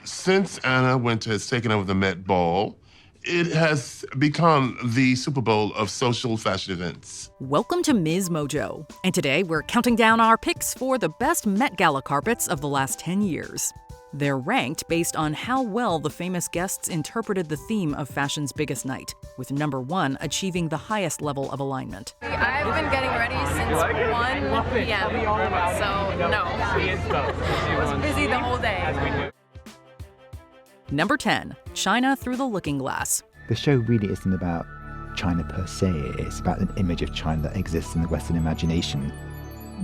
Since Anna Wintour has taken over the Met Ball, it has become the Super Bowl of social fashion events. Welcome to MsMojo, and today we're counting down our picks for the best Met Gala carpets of the last 10 years. They're ranked based on how well the famous guests interpreted the theme of fashion's biggest night, with number 1 achieving the highest level of alignment. I've been getting ready since 1 p.m., so no. I was busy the whole day. Number 10, China Through the Looking Glass. The show really isn't about China per se, it's about an image of China that exists in the Western imagination.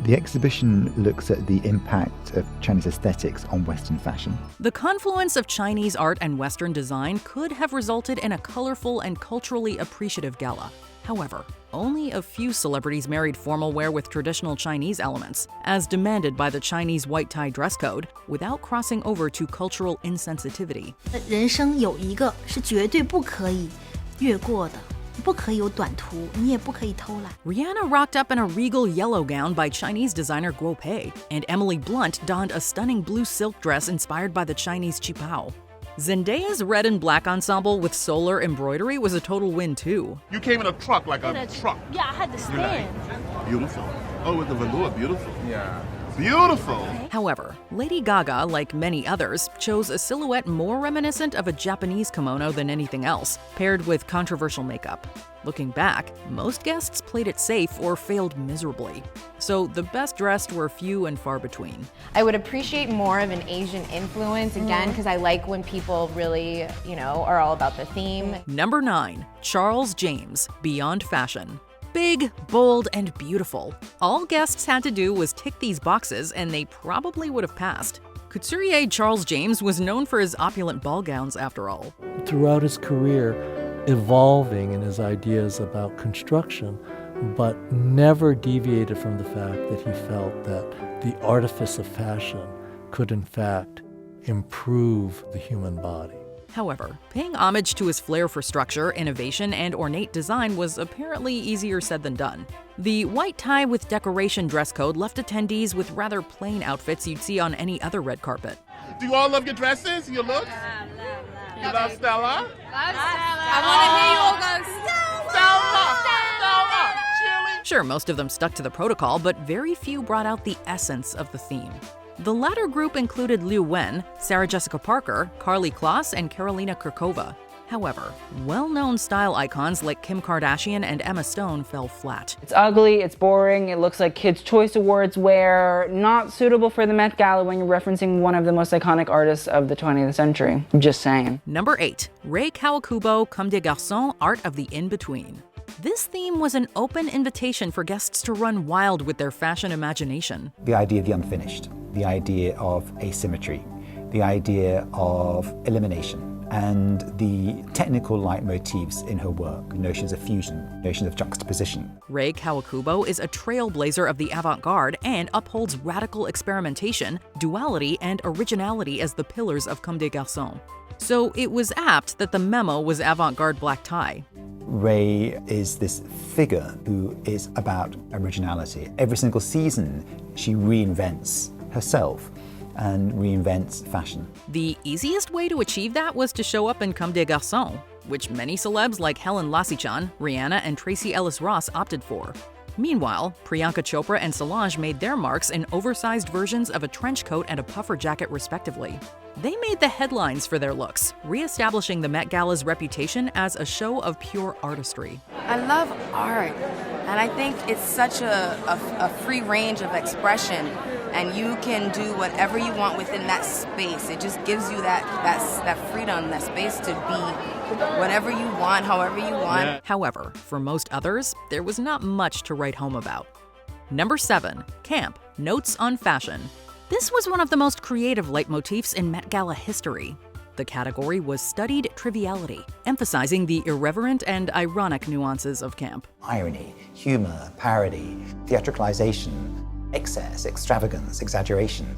The exhibition looks at the impact of Chinese aesthetics on Western fashion. The confluence of Chinese art and Western design could have resulted in a colorful and culturally appreciative gala. However, only a few celebrities married formal wear with traditional Chinese elements, as demanded by the Chinese white tie dress code, without crossing over to cultural insensitivity. 人生有一个是绝对不可以越过的，不可以有短途，你也不可以偷懒。 Rihanna rocked up in a regal yellow gown by Chinese designer Guo Pei, and Emily Blunt donned a stunning blue silk dress inspired by the Chinese qipao. Zendaya's red and black ensemble with solar embroidery was a total win too. You came in a truck like a truck. Yeah, I had to stand. Beautiful. Oh, with the velour, beautiful. Yeah. Beautiful! However, Lady Gaga, like many others, chose a silhouette more reminiscent of a Japanese kimono than anything else, paired with controversial makeup. Looking back, most guests played it safe or failed miserably. So the best dressed were few and far between. I would appreciate more of an Asian influence, again, because I like when people really, are all about the theme. Number 9, Charles James, Beyond Fashion. Big, bold, and beautiful. All guests had to do was tick these boxes and they probably would have passed. Couturier Charles James was known for his opulent ball gowns after all. Throughout his career, evolving in his ideas about construction, but never deviated from the fact that he felt that the artifice of fashion could in fact improve the human body. However, paying homage to his flair for structure, innovation, and ornate design was apparently easier said than done. The white tie with decoration dress code left attendees with rather plain outfits you'd see on any other red carpet. Do you all love your dresses, your looks? You love Stella? I want to hear you all go, Stella! Chili! Sure, most of them stuck to the protocol, but very few brought out the essence of the theme. The latter group included Liu Wen, Sarah Jessica Parker, Karlie Kloss, and Karolina Kurkova. However, well-known style icons like Kim Kardashian and Emma Stone fell flat. It's ugly, it's boring, it looks like Kids' Choice Awards wear, not suitable for the Met Gala when you're referencing one of the most iconic artists of the 20th century. I'm just saying. Number 8, Rei Kawakubo, Comme des Garçons, Art of the In-Between. This theme was an open invitation for guests to run wild with their fashion imagination. The idea of the unfinished, the idea of asymmetry, the idea of elimination, and the technical leitmotifs in her work, notions of fusion, notions of juxtaposition. Rei Kawakubo is a trailblazer of the avant-garde and upholds radical experimentation, duality, and originality as the pillars of Comme des Garçons. So it was apt that the memo was avant-garde black tie. Rei is this figure who is about originality. Every single season, she reinvents herself and reinvents fashion. The easiest way to achieve that was to show up in Comme des Garçons, which many celebs like Helen Lexicon, Rihanna, and Tracee Ellis Ross opted for. Meanwhile, Priyanka Chopra and Solange made their marks in oversized versions of a trench coat and a puffer jacket respectively. They made the headlines for their looks, re-establishing the Met Gala's reputation as a show of pure artistry. I love art, and I think it's such a free range of expression, and you can do whatever you want within that space. It just gives you that freedom, that space to be whatever you want, however you want. Yeah. However, for most others, there was not much to write home about. Number 7, Camp, Notes on Fashion. This was one of the most creative leitmotifs in Met Gala history. The category was studied triviality, emphasizing the irreverent and ironic nuances of camp. Irony, humor, parody, theatricalization, excess, extravagance, exaggeration.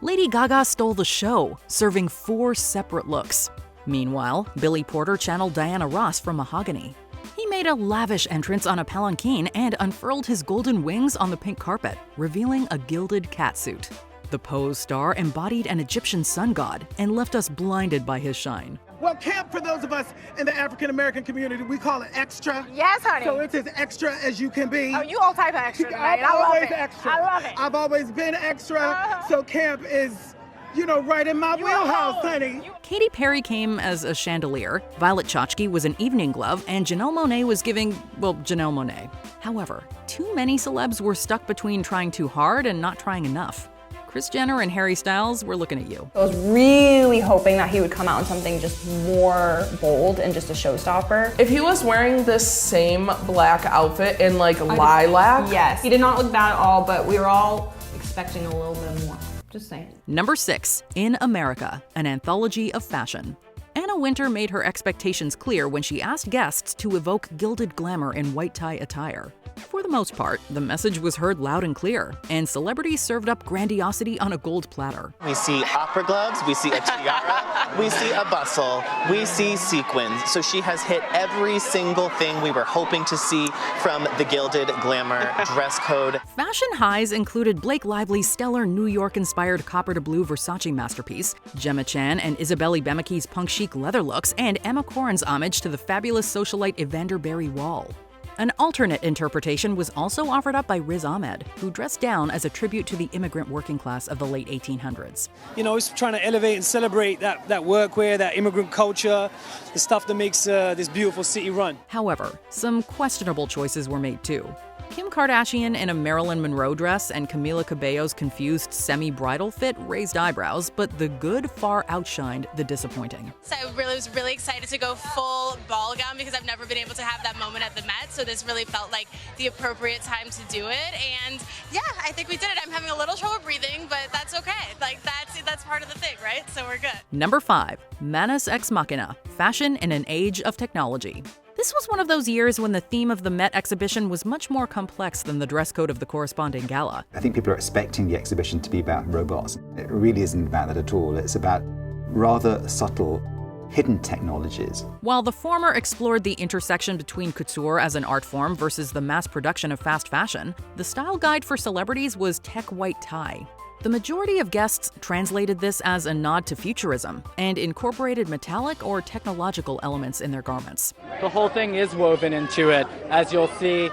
Lady Gaga stole the show, serving 4 separate looks. Meanwhile, Billy Porter channeled Diana Ross from Mahogany. He made a lavish entrance on a palanquin and unfurled his golden wings on the pink carpet, revealing a gilded catsuit. The Pose star embodied an Egyptian sun god and left us blinded by his shine. Well, camp, for those of us in the African-American community, we call it extra. Yes, honey. So it's as extra as you can be. Oh, you all type of extra tonight. I'm I love always it. extra. I love it. I've always been extra, so camp is, right in my wheelhouse, honey. Katy Perry came as a chandelier, Violet Chachki was an evening glove, and Janelle Monáe was giving, Janelle Monáe. However, too many celebs were stuck between trying too hard and not trying enough. Kris Jenner and Harry Styles, we're looking at you. I was really hoping that he would come out in something just more bold and just a showstopper. If he was wearing this same black outfit in lilac. Yes. He did not look bad at all, but we were all expecting a little bit more. Just saying. Number 6, In America, an anthology of fashion. Anna Wintour made her expectations clear when she asked guests to evoke gilded glamour in white tie attire. For the most part, the message was heard loud and clear, and celebrities served up grandiosity on a gold platter. We see opera gloves, we see a tiara, we see a bustle, we see sequins. So she has hit every single thing we were hoping to see from the gilded glamour dress code. Fashion highs included Blake Lively's stellar New York-inspired copper to blue Versace masterpiece, Gemma Chan and Isabelle Bemeke's punk chic leather looks, and Emma Corrin's homage to the fabulous socialite Evander Berry Wall. An alternate interpretation was also offered up by Riz Ahmed, who dressed down as a tribute to the immigrant working class of the late 1800s. It's trying to elevate and celebrate that workwear, that immigrant culture, the stuff that makes this beautiful city run. However, some questionable choices were made too. Kim Kardashian in a Marilyn Monroe dress and Camila Cabello's confused semi-bridal fit raised eyebrows, but the good far outshined the disappointing. So I was really excited to go full ball gown because I've never been able to have that moment at the Met, so this really felt like the appropriate time to do it, and yeah, I think we did it. I'm having a little trouble breathing, but that's okay. That's part of the thing, right? So we're good. Number 5, Manus Ex Machina, fashion in an age of technology. This was one of those years when the theme of the Met exhibition was much more complex than the dress code of the corresponding gala. I think people are expecting the exhibition to be about robots. It really isn't about that at all. It's about rather subtle, hidden technologies. While the former explored the intersection between couture as an art form versus the mass production of fast fashion, the style guide for celebrities was tech white tie. The majority of guests translated this as a nod to futurism and incorporated metallic or technological elements in their garments. The whole thing is woven into it, as you'll see,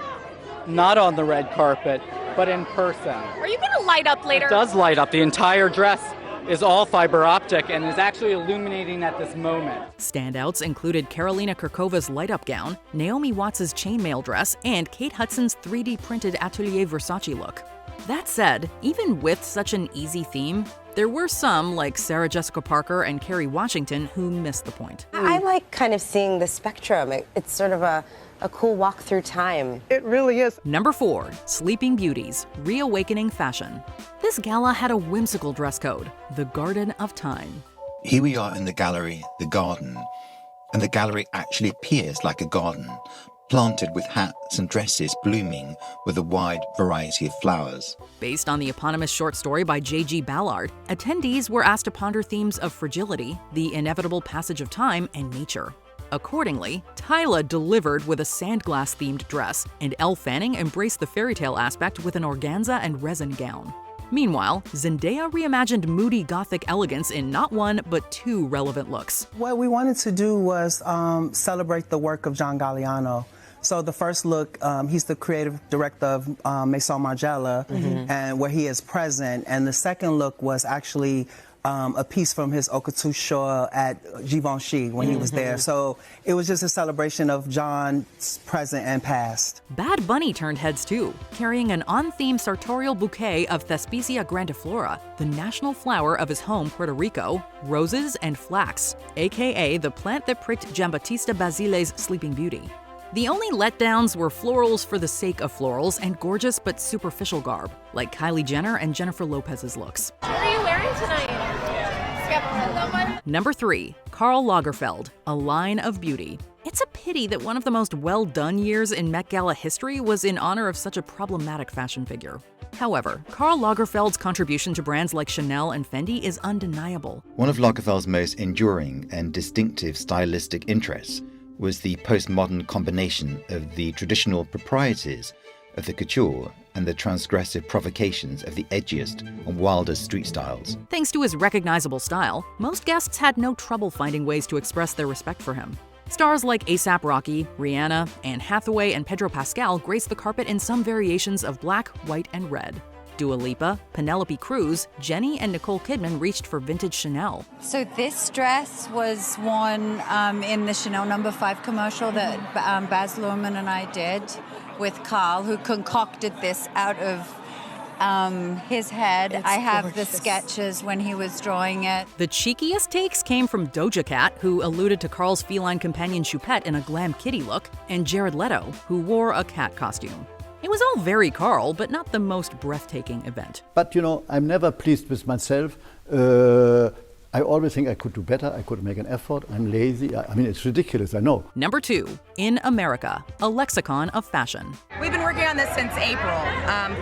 not on the red carpet, but in person. Are you going to light up later? It does light up. The entire dress is all fiber optic and is actually illuminating at this moment. Standouts included Karolina Kurkova's light-up gown, Naomi Watts' chainmail dress, and Kate Hudson's 3D printed Atelier Versace look. That said, even with such an easy theme, there were some, like Sarah Jessica Parker and Kerry Washington, who missed the point. I like kind of seeing the spectrum. It's sort of a cool walk through time. It really is. Number 4, Sleeping Beauties, Reawakening Fashion. This gala had a whimsical dress code, the Garden of Time. Here we are in the gallery, the garden, and the gallery actually appears like a garden, planted with hats and dresses blooming with a wide variety of flowers. Based on the eponymous short story by J.G. Ballard, attendees were asked to ponder themes of fragility, the inevitable passage of time, and nature. Accordingly, Tyla delivered with a sandglass-themed dress, and Elle Fanning embraced the fairy tale aspect with an organza and resin gown. Meanwhile, Zendaya reimagined moody gothic elegance in not one, but 2 relevant looks. What we wanted to do was celebrate the work of John Galliano. So the first look, he's the creative director of MsMojo, and where he is present. And the second look was actually a piece from his haute couture at Givenchy when he was there. So it was just a celebration of John's present and past. Bad Bunny turned heads too, carrying an on-theme sartorial bouquet of Thespesia grandiflora, the national flower of his home, Puerto Rico, roses and flax, aka the plant that pricked Giambattista Basile's Sleeping Beauty. The only letdowns were florals for the sake of florals and gorgeous but superficial garb, like Kylie Jenner and Jennifer Lopez's looks. What are you wearing tonight? Number 3, Karl Lagerfeld, A Line of Beauty. It's a pity that one of the most well-done years in Met Gala history was in honor of such a problematic fashion figure. However, Karl Lagerfeld's contribution to brands like Chanel and Fendi is undeniable. One of Lagerfeld's most enduring and distinctive stylistic interests was the postmodern combination of the traditional proprieties of the couture and the transgressive provocations of the edgiest and wildest street styles. Thanks to his recognizable style, most guests had no trouble finding ways to express their respect for him. Stars like A$AP Rocky, Rihanna, Anne Hathaway, and Pedro Pascal graced the carpet in some variations of black, white, and red. Dua Lipa, Penelope Cruz, Jenny, and Nicole Kidman reached for vintage Chanel. So this dress was worn in the Chanel No. 5 commercial that Baz Luhrmann and I did with Karl, who concocted this out of his head. I have the sketches when he was drawing it. The cheekiest takes came from Doja Cat, who alluded to Karl's feline companion Choupette in a glam kitty look, and Jared Leto, who wore a cat costume. It was all very Karl, but not the most breathtaking event. But I'm never pleased with myself. I always think I could do better, I could make an effort, I'm lazy. I mean, it's ridiculous, I know. Number 2, In America, a lexicon of fashion. We've been working on this since April.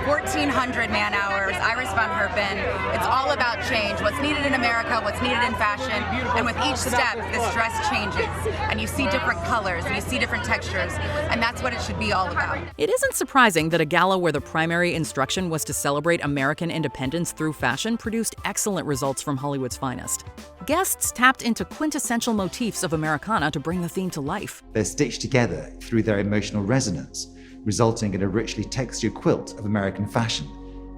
1,400 man hours, Iris von Herpen. It's all about change. What's needed in America, what's needed in fashion. And with each step, this dress changes. And you see different colors, and you see different textures. And that's what it should be all about. It isn't surprising that a gala where the primary instruction was to celebrate American independence through fashion produced excellent results from Hollywood's finest. Guests tapped into quintessential motifs of Americana to bring the theme to life. They're stitched together through their emotional resonance, resulting in a richly textured quilt of American fashion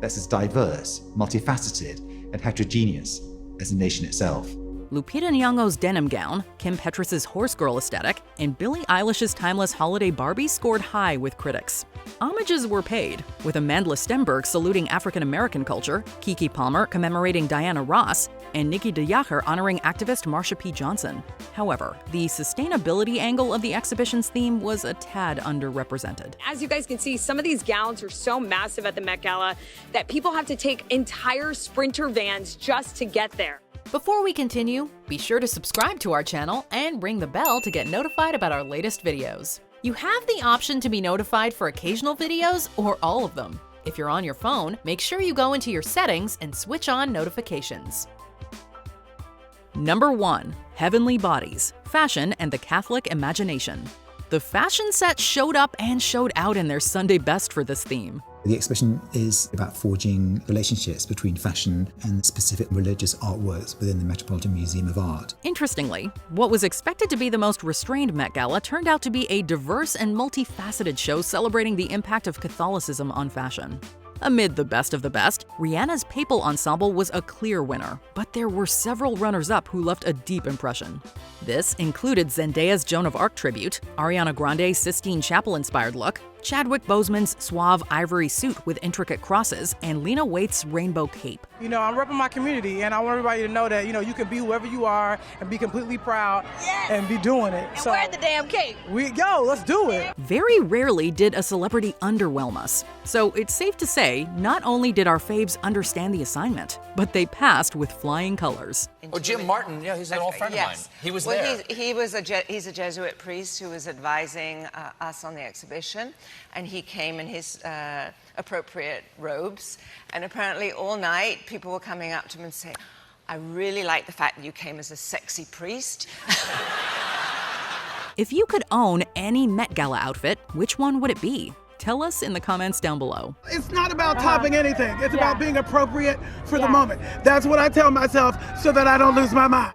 that's as diverse, multifaceted, and heterogeneous as the nation itself. Lupita Nyong'o's denim gown, Kim Petras' horse girl aesthetic, and Billie Eilish's timeless holiday Barbie scored high with critics. Homages were paid, with Amandla Stenberg saluting African-American culture, Keke Palmer commemorating Diana Ross, and Nikki DeYacher honoring activist Marsha P. Johnson. However, the sustainability angle of the exhibition's theme was a tad underrepresented. As you guys can see, some of these gowns are so massive at the Met Gala that people have to take entire Sprinter vans just to get there. Before we continue, be sure to subscribe to our channel and ring the bell to get notified about our latest videos. You have the option to be notified for occasional videos or all of them. If you're on your phone, make sure you go into your settings and switch on notifications. Number 1, Heavenly Bodies, Fashion and the Catholic Imagination. The fashion set showed up and showed out in their Sunday best for this theme. The exhibition is about forging relationships between fashion and specific religious artworks within the Metropolitan Museum of Art. Interestingly, what was expected to be the most restrained Met Gala turned out to be a diverse and multifaceted show celebrating the impact of Catholicism on fashion. Amid the best of the best, Rihanna's papal ensemble was a clear winner, but there were several runners-up who left a deep impression. This included Zendaya's Joan of Arc tribute, Ariana Grande's Sistine Chapel-inspired look, Chadwick Boseman's suave ivory suit with intricate crosses, and Lena Waithe's rainbow cape. I'm repping my community, and I want everybody to know that, you can be whoever you are and be completely proud and be doing it. And wear the damn cape. Let's do it. Very rarely did a celebrity underwhelm us. So it's safe to say, not only did our faves understand the assignment, but they passed with flying colors. Oh, Jim Martin, he's an old friend of mine. He was there. He's a Jesuit priest who was advising us on the exhibition, and he came in his appropriate robes, and apparently all night people were coming up to him and saying, I really like the fact that you came as a sexy priest. If you could own any Met Gala outfit, which one would it be? Tell us in the comments down below. It's not about topping anything. It's about being appropriate for the moment. That's what I tell myself so that I don't lose my mind.